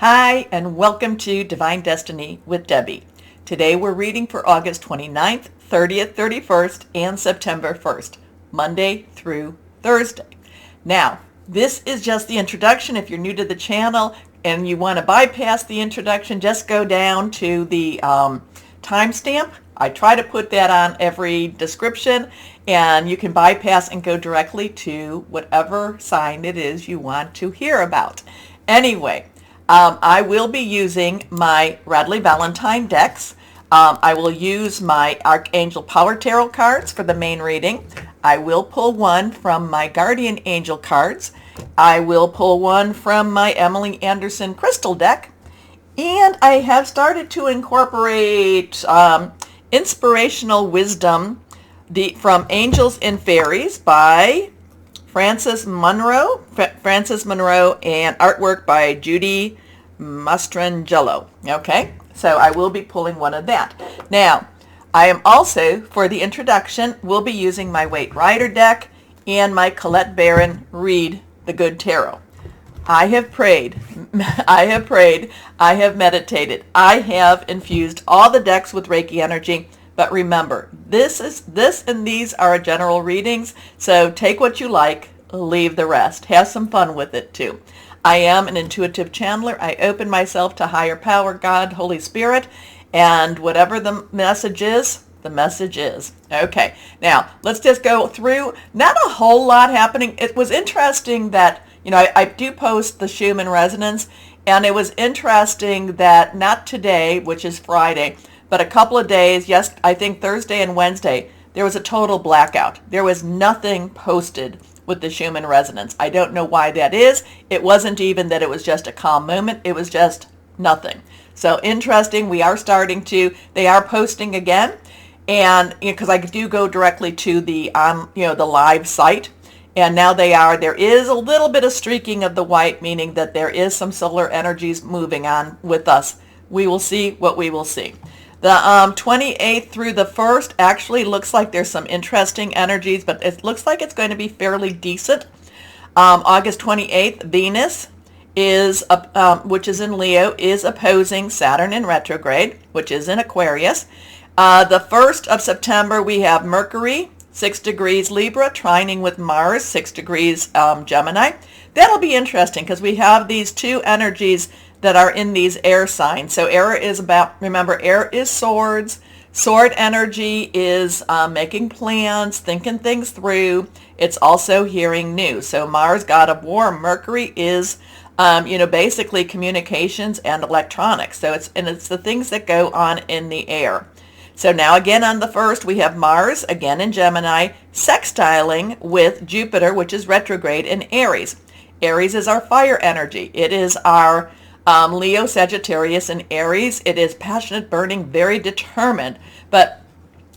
Hi, and welcome to Divine Destiny with Debbie. Today we're reading for August 29th, 30th, 31st, and September 1st, Monday through Thursday. Now, this is just the introduction. If you're new to the channel and you want to bypass the introduction, just go down to the timestamp. I try to put that on every description, and you can bypass and go directly to whatever sign it is you want to hear about. Anyway, I will be using my Radley Valentine decks. I will use my Archangel Power Tarot cards for the main reading. I will pull one from my Guardian Angel cards. I will pull one from my Emily Anderson Crystal deck. And I have started to incorporate Inspirational Wisdom from Angels and Fairies by Frances Monroe, and artwork by Judy Mastrangelo. Okay, so I will be pulling one of that. Now, I am also, for the introduction, will be using my Waite Rider deck and my Colette Baron Read the Good Tarot. I have prayed, I have meditated, I have infused all the decks with Reiki energy. But remember, this and these are general readings, so take what you like, leave the rest. Have some fun with it too. I am an intuitive channeler. I open myself to higher power, God, Holy Spirit, and whatever the message is, the message is. Okay, now let's just go through. Not a whole lot happening. It was interesting that, I do post the Schumann resonance, and it was interesting that not today, which is Friday, but a couple of days, yes, I think Thursday and Wednesday, there was a total blackout. There was nothing posted with the Schumann resonance. I don't know why that is. It wasn't even that it was just a calm moment. It was just nothing. So interesting. They are posting again. And because I do go directly to the live site. And now there is a little bit of streaking of the white, meaning that there is some solar energies moving on with us. We will see what we will see. The 28th through the 1st actually looks like there's some interesting energies, but it looks like it's going to be fairly decent. August 28th, Venus which is in Leo, is opposing Saturn in retrograde, which is in Aquarius. The 1st of September, we have Mercury, 6 degrees Libra, trining with Mars, 6 degrees Gemini. That'll be interesting because we have these two energies that are in these air signs. So air is swords. Sword energy is making plans, thinking things through. It's also hearing news. So Mars, god of war. Mercury is, basically communications and electronics. So it's the things that go on in the air. So now again on the 1st, we have Mars, again in Gemini, sextiling with Jupiter, which is retrograde in Aries. Aries is our fire energy. It is our Leo, Sagittarius, and Aries. It is passionate, burning, very determined. But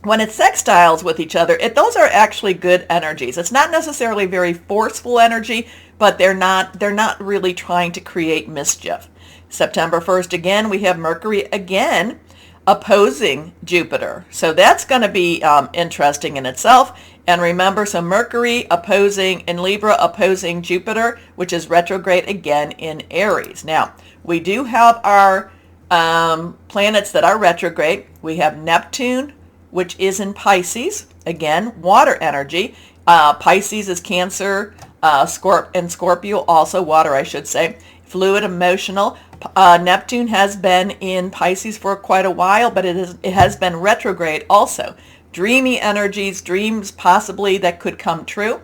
when it sextiles with each other, those are actually good energies. It's not necessarily very forceful energy, but they're not really trying to create mischief. September 1st, again, we have Mercury again opposing Jupiter. So that's going to be interesting in itself. And remember, so Mercury in Libra opposing Jupiter, which is retrograde again in Aries. Now, we do have our planets that are retrograde. We have Neptune, which is in Pisces. Again, water energy. Pisces is Cancer, and Scorpio also water, I should say. Fluid, emotional. Neptune has been in Pisces for quite a while, but it has been retrograde also. Dreamy energies, dreams possibly that could come true.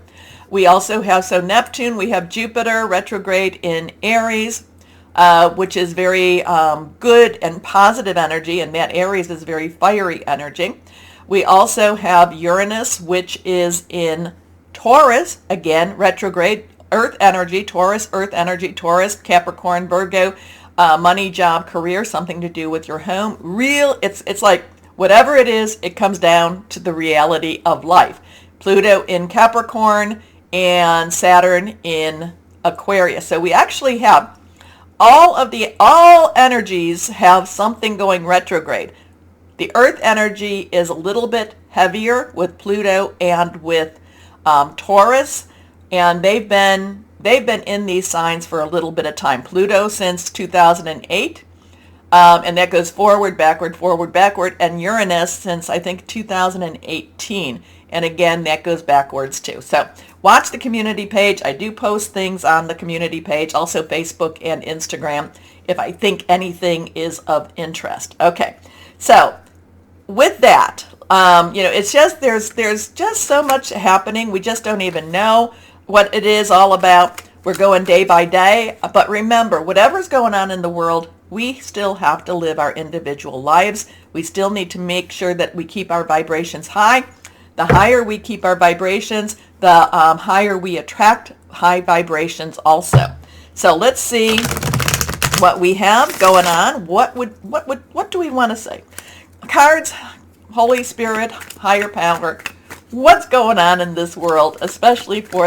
We also have, Neptune, we have Jupiter retrograde in Aries, which is very good and positive energy, and that Aries is very fiery energy. We also have Uranus, which is in Taurus, again, retrograde, earth energy, Taurus, Capricorn, Virgo, money, job, career, something to do with your home. It's like whatever it is, it comes down to the reality of life. Pluto in Capricorn and Saturn in Aquarius. So we actually have all energies have something going retrograde. The earth energy is a little bit heavier with Pluto and with Taurus, and they've been they've been in these signs for a little bit of time. Pluto since 2008. And that goes forward, backward, and Uranus since, I think, 2018. And again, that goes backwards too. So watch the community page. I do post things on the community page, also Facebook and Instagram, if I think anything is of interest. Okay, so with that, it's just, there's just so much happening. We just don't even know what it is all about. We're going day by day. But remember, whatever's going on in the world, we still have to live our individual lives. We still need to make sure that we keep our vibrations high. The higher we keep our vibrations, the higher we attract high vibrations also. So let's see what we have going on. What do we want to say? Cards, Holy Spirit, higher power. What's going on in this world, especially for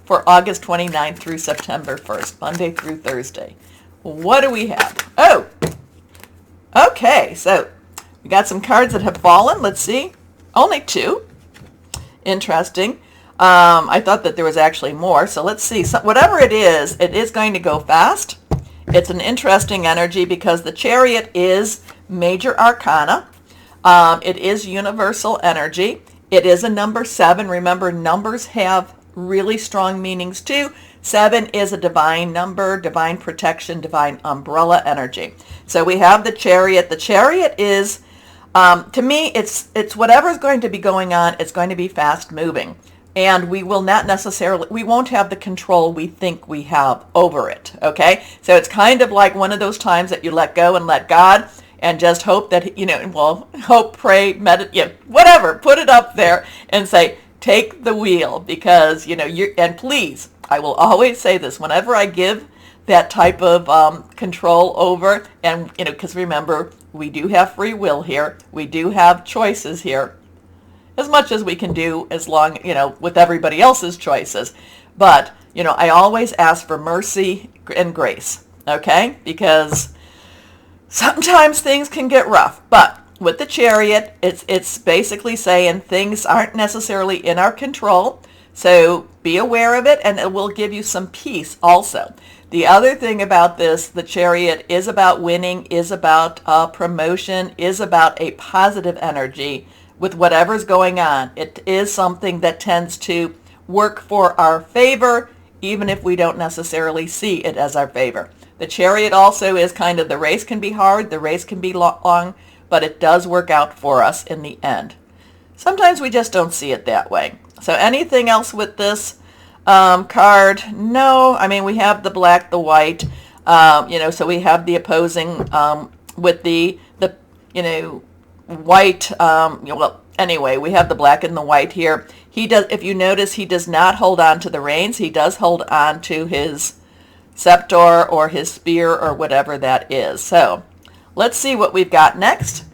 August 29th through September 1st, Monday through Thursday? What do we have? Oh, okay, so we got some cards that have fallen. Let's see. Only 2. Interesting. I thought that there was actually more, so let's see. So whatever it is going to go fast. It's an interesting energy because the Chariot is major arcana. It is universal energy. It is a number 7. Remember, numbers have really strong meanings too. 7 is a divine number, divine protection, divine umbrella energy. So we have the Chariot. The Chariot is, to me, it's whatever's going to be going on, it's going to be fast moving. And we won't have the control we think we have over it, okay? So it's kind of like one of those times that you let go and let God and just hope that, hope, pray, meditate, whatever, put it up there and say, take the wheel, because, and please, I will always say this, whenever I give that type of control over, and, because remember, we do have free will here, we do have choices here, as much as we can do as long, with everybody else's choices. But, I always ask for mercy and grace, okay? Because sometimes things can get rough, but with the Chariot, it's basically saying things aren't necessarily in our control. So be aware of it, and it will give you some peace also. The other thing about this, the Chariot is about winning, is about promotion, is about a positive energy with whatever's going on. It is something that tends to work for our favor, even if we don't necessarily see it as our favor. The Chariot also is kind of, the race can be hard, the race can be long, but it does work out for us in the end. Sometimes we just don't see it that way. So anything else with this card? No. I mean, we have the black, the white, so we have the opposing with the white, anyway, we have the black and the white here. He does, if you notice, he does not hold on to the reins. He does hold on to his scepter or his spear or whatever that is. So let's see what we've got next.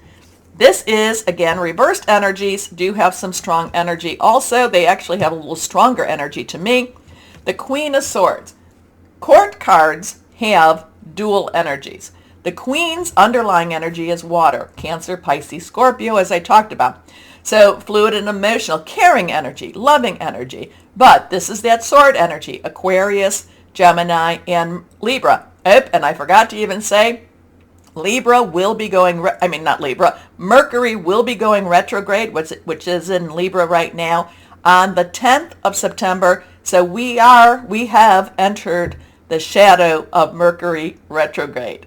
This is, again, reversed energies do have some strong energy also. They actually have a little stronger energy to me. The Queen of Swords. Court cards have dual energies. The Queen's underlying energy is water, Cancer, Pisces, Scorpio, as I talked about. So fluid and emotional, caring energy, loving energy. But this is that sword energy, Aquarius, Gemini, and Libra. Oh, and I forgot to even say, Libra will be going, Mercury will be going retrograde, which is in Libra right now, on the 10th of September. So we have entered the shadow of Mercury retrograde.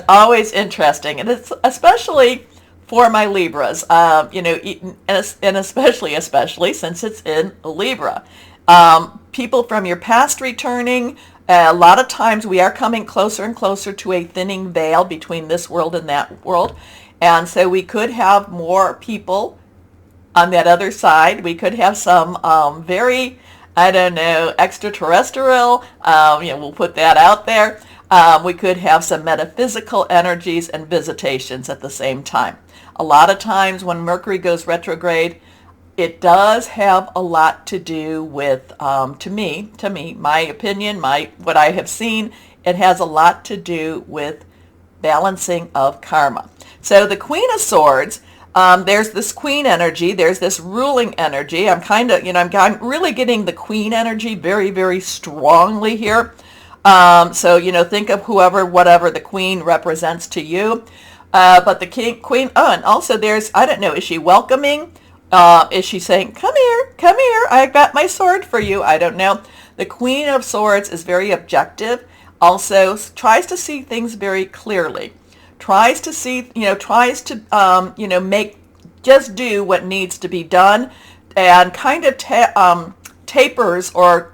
Always interesting, and it's especially for my Libras, and especially since it's in Libra. People from your past returning. A lot of times we are coming closer and closer to a thinning veil between this world and that world. And so we could have more people on that other side. We could have some very, extraterrestrial, we'll put that out there. We could have some metaphysical energies and visitations at the same time. A lot of times when Mercury goes retrograde, it does have a lot to do with, to me, my opinion, what I have seen, it has a lot to do with balancing of karma. So the Queen of Swords, There's this queen energy. There's this ruling energy. I'm kind of, I'm really getting the queen energy very, very strongly here. So, think of whatever the queen represents to you. But the queen, oh, and also there's, I don't know, is she welcoming? Is she saying, come here, I got my sword for you? I don't know. The Queen of Swords is very objective. Also tries to see things very clearly. Tries to see, just do what needs to be done, and kind of tapers or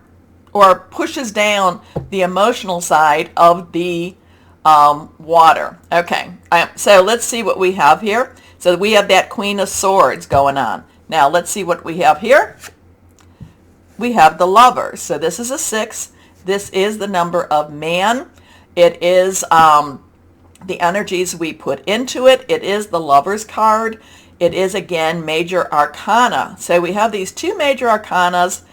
pushes down the emotional side of the water. Okay, so let's see what we have here. So we have that Queen of Swords going on. Now let's see what we have here. We have the Lovers. So this is a 6. This is the number of man. It is the energies we put into it. It is the Lovers card. It is, again, major arcana. So we have these 2 major arcanas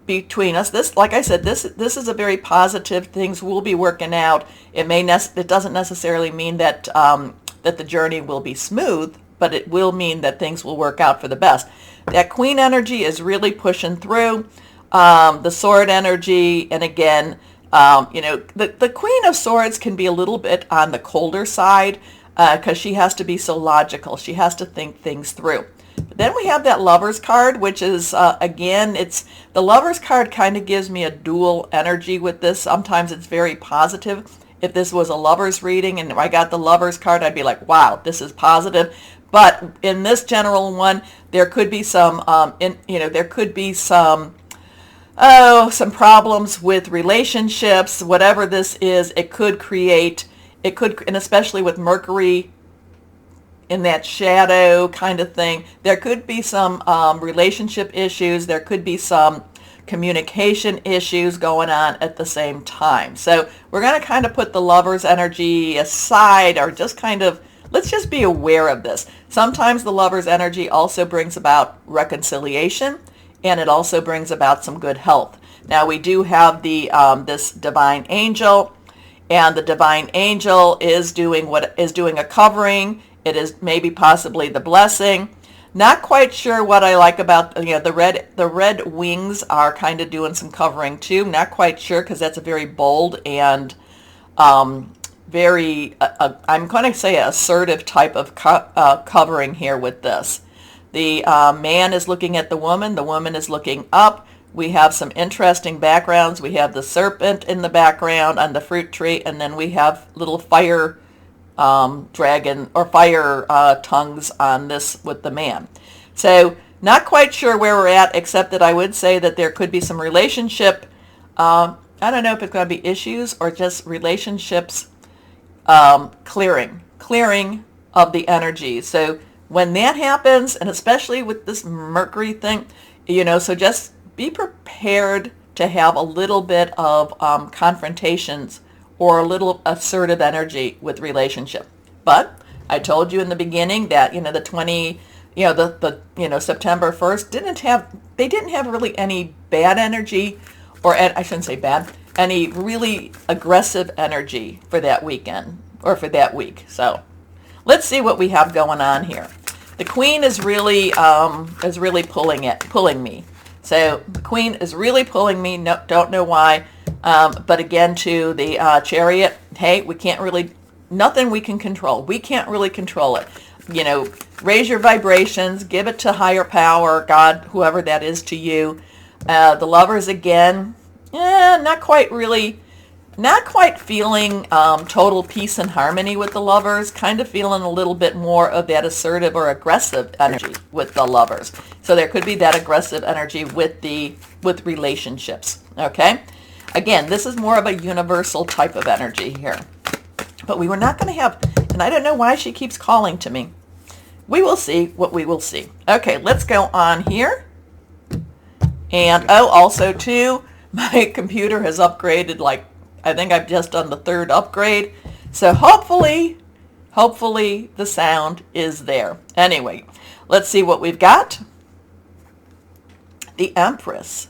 between us. This, like I said, this is a very positive. Things will be working out. It doesn't necessarily mean that that the journey will be smooth, but it will mean that things will work out for the best. That Queen energy is really pushing through. The Sword energy, and again, the Queen of Swords can be a little bit on the colder side because she has to be so logical. She has to think things through. But then we have that Lovers card, which is, again, the Lovers card kind of gives me a dual energy with this. Sometimes it's very positive. If this was a Lovers reading and I got the Lovers card, I'd be like, wow, this is positive. But in this general one, there could be some, some problems with relationships. Whatever this is, it could, and especially with Mercury in that shadow kind of thing, there could be some relationship issues. There could be some communication issues going on at the same time. So we're going to kind of put the Lovers energy aside, or just kind of, let's just be aware of this. Sometimes the Lovers energy also brings about reconciliation, and it also brings about some good health. Now we do have the this divine angel, and the divine angel is doing a covering. It is maybe possibly the blessing. Not quite sure what I like about, the red wings are kind of doing some covering too. Not quite sure, because that's a very bold and very, I'm going to say assertive type of covering here with this. The man is looking at the woman is looking up. We have some interesting backgrounds. We have the serpent in the background on the fruit tree, and then we have little fire dragon or fire tongues on this with the man. So not quite sure where we're at, except that I would say that there could be some relationship, I don't know if it's going to be issues or just relationships clearing of the energy. So when that happens, and especially with this Mercury thing, so just be prepared to have a little bit of confrontations or a little assertive energy with relationship. But I told you in the beginning that, the September 1st didn't have really any bad energy, or I shouldn't say bad, any really aggressive energy for that weekend or for that week. So let's see what we have going on here. The Queen is really pulling me. So the Queen is really pulling me. No, don't know why. But again, to the Chariot, hey, nothing we can control. We can't really control it. Raise your vibrations, give it to higher power, God, whoever that is to you. The Lovers, again, not quite feeling total peace and harmony with the Lovers. Kind of feeling a little bit more of that assertive or aggressive energy with the Lovers. So there could be that aggressive energy with relationships. Okay. Again, this is more of a universal type of energy here. But we were not going to have, and I don't know why she keeps calling to me. We will see what we will see. Okay, let's go on here. And, also too, my computer has upgraded, I think I've just done the 3rd upgrade. So hopefully the sound is there. Anyway, let's see what we've got. The Empress.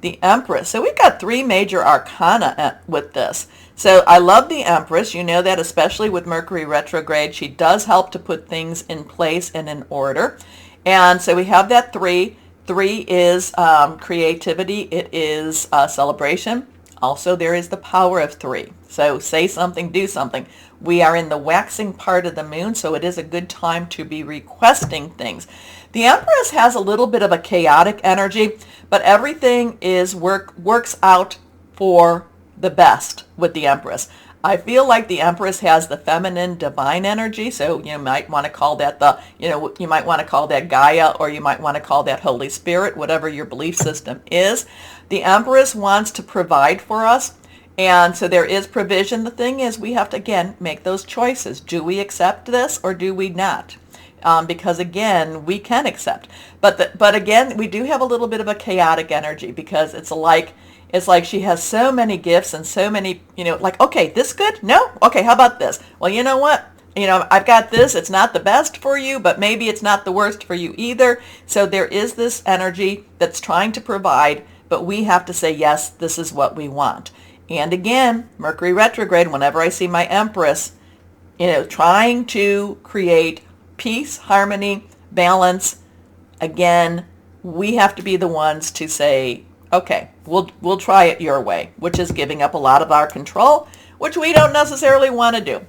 The Empress. So we've got 3 major arcana with this. So I love the Empress. You know that, especially with Mercury retrograde, she does help to put things in place and in order. And so we have that 3. 3 is creativity. It is celebration. Also, there is the power of 3. So say something, do something. We are in the waxing part of the moon, so it is a good time to be requesting things. The Empress has a little bit of a chaotic energy, but everything is works out for the best with the Empress. I feel like the Empress has the feminine divine energy, so you might want to call that you might want to call that Gaia, or you might want to call that Holy Spirit, whatever your belief system is. The Empress wants to provide for us, and so there is provision. The thing is, we have to, again, make those choices. Do we accept this or do we not? Because, again, we can accept. But again, we do have a little bit of a chaotic energy, because it's like she has so many gifts and so many, like, okay, this good? No? Okay, how about this? Well, you know what? I've got this. It's not the best for you, but maybe it's not the worst for you either. So there is this energy that's trying to provide, but we have to say, yes, this is what we want. And again, Mercury retrograde, whenever I see my Empress, trying to create peace, harmony, balance, again, we have to be the ones to say, okay, we'll try it your way, which is giving up a lot of our control, which we don't necessarily want to do.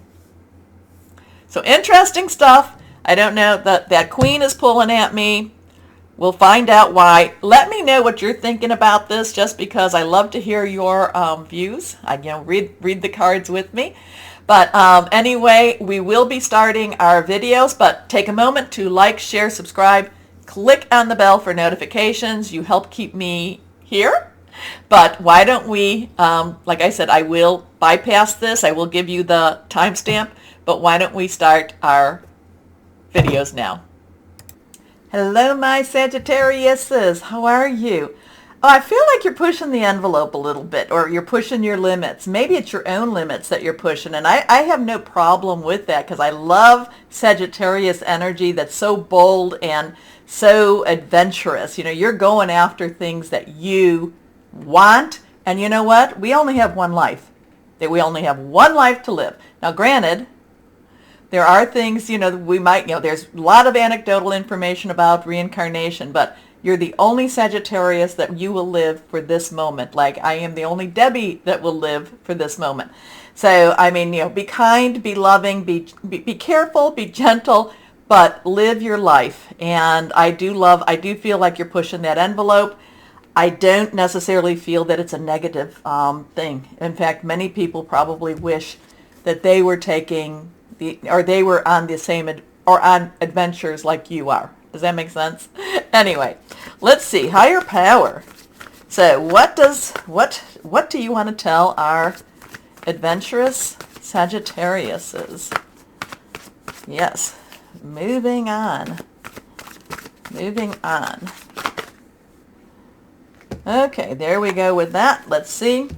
So interesting stuff. I don't know, that Queen is pulling at me. We'll find out why. Let me know what you're thinking about this, just because I love to hear your views. Read the cards with me. But anyway, we will be starting our videos, but take a moment to like, share, subscribe, click on the bell for notifications. You help keep me here. But why don't we, like I said, I will bypass this. I will give you the timestamp, but why don't we start our videos now? Hello, my Sagittariuses. How are you? Oh, I feel like you're pushing the envelope a little bit, or you're pushing your limits. Maybe it's your own limits that you're pushing, and I have no problem with that, because I love Sagittarius energy that's so bold and so adventurous. You're going after things that you want, and you know what? We only have one life. We only have one life to live. Now, granted, there are things, we might, there's a lot of anecdotal information about reincarnation, but you're the only Sagittarius that you will live for this moment. Like I am the only Debbie that will live for this moment. So, be kind, be loving, be careful, be gentle, but live your life. And I do feel like you're pushing that envelope. I don't necessarily feel that it's a negative thing. In fact, many people probably wish that they were taking they were on the same or on adventures like you are. Does that make sense? Anyway, let's see. Higher power. So what do you want to tell our adventurous Sagittariuses? Yes. Moving on. Okay, there we go with that. Let's see.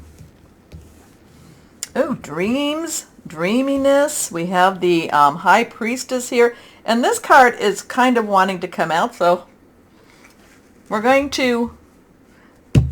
Oh, dreams, dreaminess. We have the High Priestess here. And this card is kind of wanting to come out, so we're going to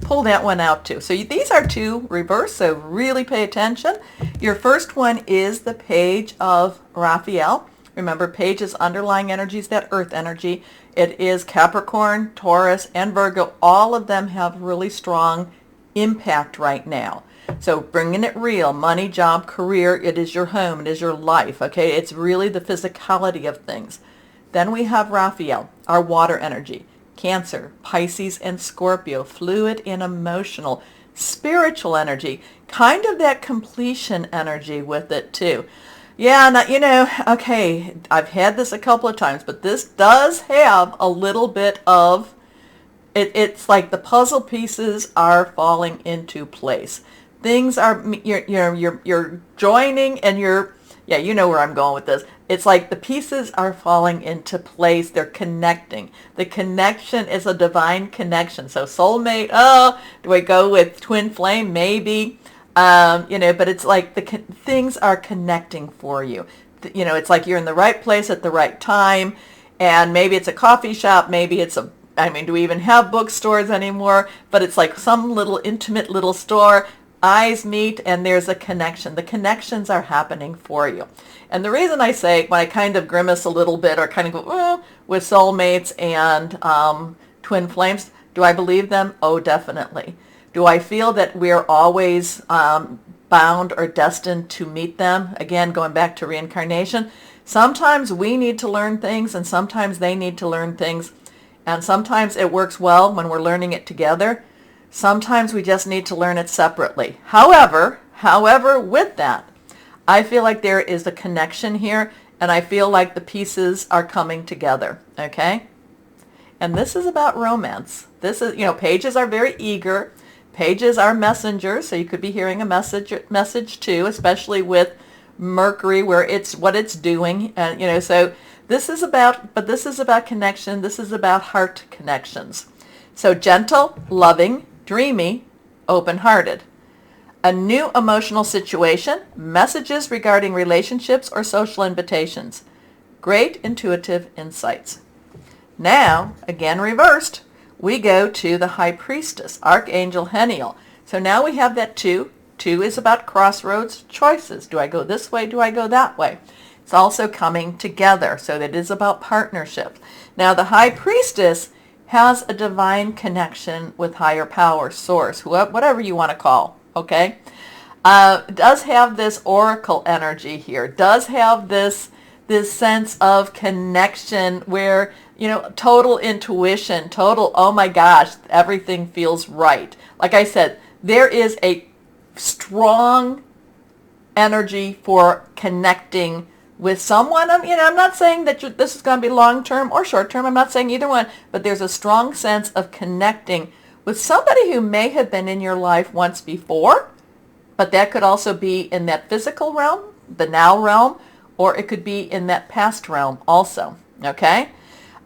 pull that one out too. So these are two reversed, so really pay attention. Your first one is the Page of Raphael. Remember, Page is underlying energies, that earth energy. It is Capricorn, Taurus, and Virgo. All of them have really strong impact right now. So bringing it real, money, job, career, it is your home, it is your life, okay? It's really the physicality of things. Then we have Raphael, our water energy, Cancer, Pisces, and Scorpio, fluid and emotional, spiritual energy, kind of that completion energy with it too. Yeah, now, okay, I've had this a couple of times, but this does have a little bit of, it's like the puzzle pieces are falling into place. Things are, you're joining and yeah, you know where I'm going with this. It's like the pieces are falling into place. They're connecting. The connection is a divine connection. So soulmate, do I go with twin flame? Maybe. But it's like things are connecting for you. It's like you're in the right place at the right time. And maybe it's a coffee shop. Maybe it's do we even have bookstores anymore? But it's like some little intimate little store. eyes meet and there's a connection. The connections are happening for you. And the reason I say, when I kind of grimace a little bit or kind of go, with soulmates and twin flames, do I believe them? Oh, definitely. Do I feel that we're always bound or destined to meet them? Again, going back to reincarnation. Sometimes we need to learn things and sometimes they need to learn things. And sometimes it works well when we're learning it together. Sometimes we just need to learn it separately. However, with that, I feel like there is a connection here and I feel like the pieces are coming together, okay? And this is about romance. This is, pages are very eager. Pages are messengers, so you could be hearing a message too, especially with Mercury, where it's what it's doing, and so this is about connection. This is about heart connections. So gentle, loving, dreamy, open-hearted. A new emotional situation, messages regarding relationships or social invitations. Great intuitive insights. Now, again reversed, we go to the High Priestess, Archangel Heniel. So now we have that 2. 2 is about crossroads, choices. Do I go this way? Do I go that way? It's also coming together, so that is about partnership. Now the High Priestess has a divine connection with higher power, source, whatever you want to call, okay? Does have this oracle energy here, does have this sense of connection where, total intuition, total, oh my gosh, everything feels right. Like I said, there is a strong energy for connecting with someone. I'm not saying that this is going to be long-term or short-term. I'm not saying either one, but there's a strong sense of connecting with somebody who may have been in your life once before, but that could also be in that physical realm, the now realm, or it could be in that past realm also, okay?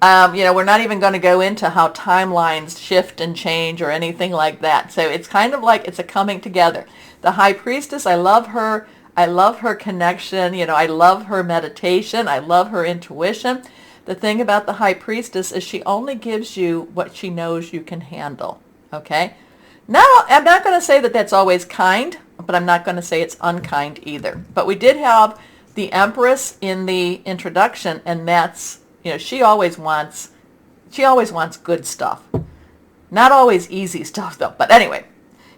We're not even going to go into how timelines shift and change or anything like that. So it's kind of like it's a coming together. The High Priestess, I love her. I love her connection. I love her meditation. I love her intuition. The thing about the High Priestess is she only gives you what she knows you can handle, okay? Now, I'm not going to say that that's always kind, but I'm not going to say it's unkind either. But we did have the Empress in the introduction, and that's, she always wants good stuff. Not always easy stuff though. But anyway,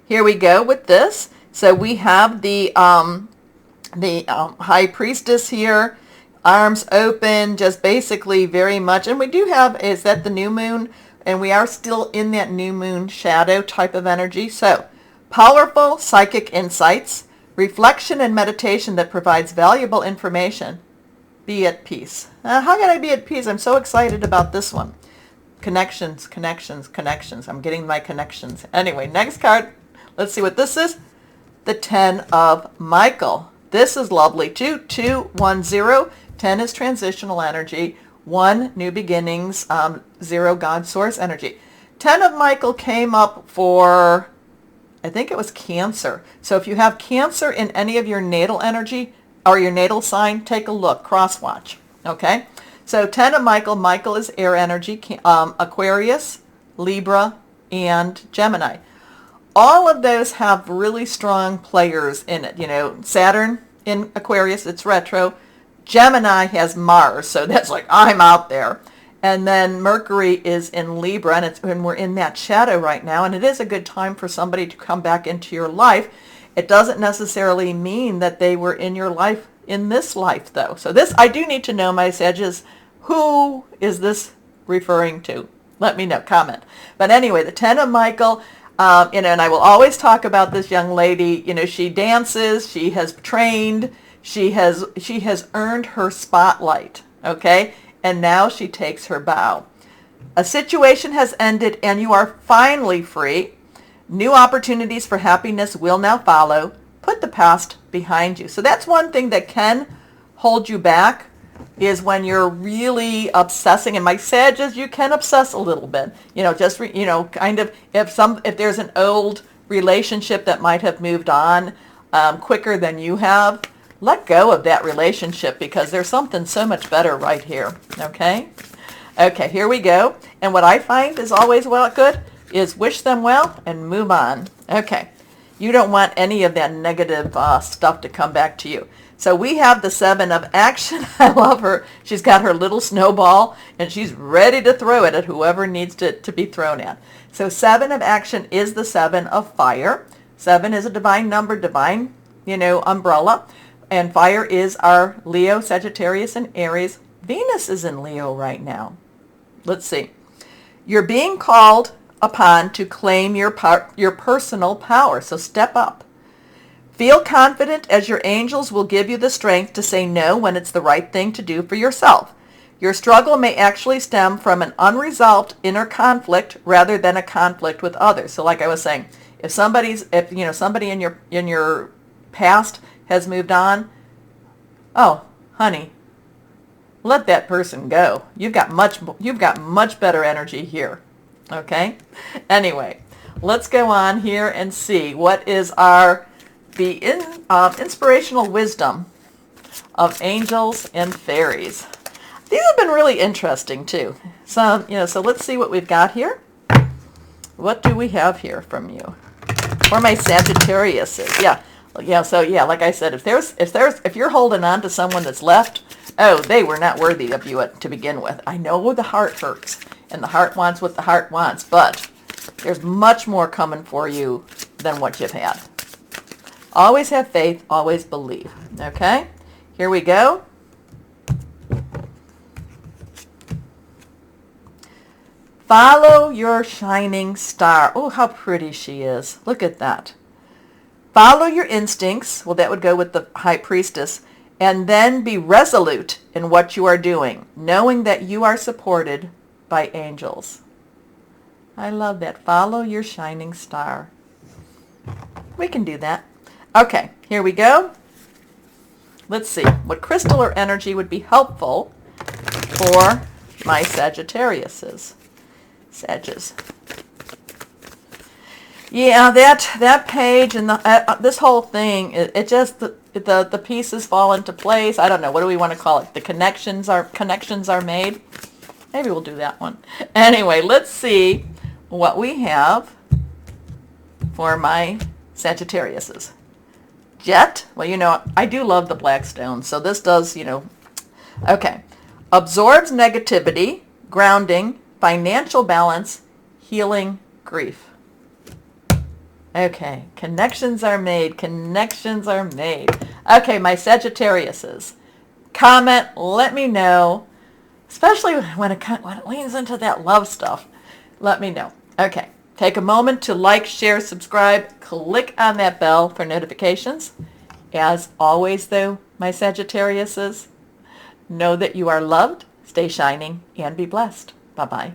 here we go with this. So we have the High Priestess here, arms open, just basically very much. And we do have, is that the new moon? And we are still in that new moon shadow type of energy. So powerful psychic insights, reflection and meditation that provides valuable information. Be at peace. How can I be at peace? I'm so excited about this one. Connections, connections, connections. I'm getting my connections. Anyway, next card. Let's see what this is. The 10 of Michael. This is lovely too. 2, 1, 0. 10 is transitional energy. 1, new beginnings. 0, God source energy. 10 of Michael came up for, I think it was Cancer. So if you have Cancer in any of your natal energy, or your natal sign, take a look, cross-watch, okay? So 10 of Michael, Michael is air energy, Aquarius, Libra, and Gemini. All of those have really strong players in it. Saturn in Aquarius, it's retro. Gemini has Mars, so that's like, I'm out there. And then Mercury is in Libra, and we're in that shadow right now, and it is a good time for somebody to come back into your life. It doesn't necessarily mean that they were in your life in this life, though. So this, I do need to know, my Sages, who is this referring to? Let me know, comment. But anyway, the 10 of Michael, and I will always talk about this young lady. She dances, she has trained, she has earned her spotlight, okay? And now she takes her bow. A situation has ended and you are finally free. New opportunities for happiness will now follow. Put the past behind you. So that's one thing that can hold you back, is when you're really obsessing. And my Sages, you can obsess a little bit. Kind of if there's an old relationship that might have moved on quicker than you have, let go of that relationship because there's something so much better right here. Okay? Okay, here we go. And what I find is always good is wish them well and move on. Okay. You don't want any of that negative stuff to come back to you. So we have the 7 of action. I love her. She's got her little snowball, and she's ready to throw it at whoever needs to be thrown at. So 7 of action is the 7 of fire. 7 is a divine number, divine, umbrella. And fire is our Leo, Sagittarius, and Aries. Venus is in Leo right now. Let's see. You're being called upon to claim your personal power. So step up. Feel confident as your angels will give you the strength to say no when it's the right thing to do for yourself. Your struggle may actually stem from an unresolved inner conflict rather than a conflict with others. So like I was saying, if somebody in your past has moved on, oh, honey, let that person go. You've got much better energy here. Okay? Anyway, let's go on here and see what is the inspirational wisdom of angels and fairies. These have been really interesting too. So, so let's see what we've got here. What do we have here from you? Or my Sagittarius is. So like I said, if you're holding on to someone that's left, oh, they were not worthy of you to begin with. I know the heart hurts and the heart wants what the heart wants, but there's much more coming for you than what you've had. Always have faith, always believe. Okay? Here we go. Follow your shining star. Oh, how pretty she is. Look at that. Follow your instincts. Well, that would go with the High Priestess. And then be resolute in what you are doing, knowing that you are supported by angels. I love that. Follow your shining star. We can do that. Okay, here we go. Let's see. What crystal or energy would be helpful for my Sagittariuses? Sages. Yeah, that page and this whole thing, it just the pieces fall into place. I don't know, what do we want to call it? The connections are made. Maybe we'll do that one. Anyway, let's see what we have for my Sagittariuses. Jet. Well, I do love the black stone, so this does, Okay. Absorbs negativity, grounding, financial balance, healing, grief. Okay, connections are made. Connections are made. Okay, my Sagittariuses. Comment, let me know, especially when it leans into that love stuff. Let me know. Okay, take a moment to like, share, subscribe, click on that bell for notifications. As always, though, my Sagittariuses, know that you are loved, stay shining, and be blessed. Bye-bye.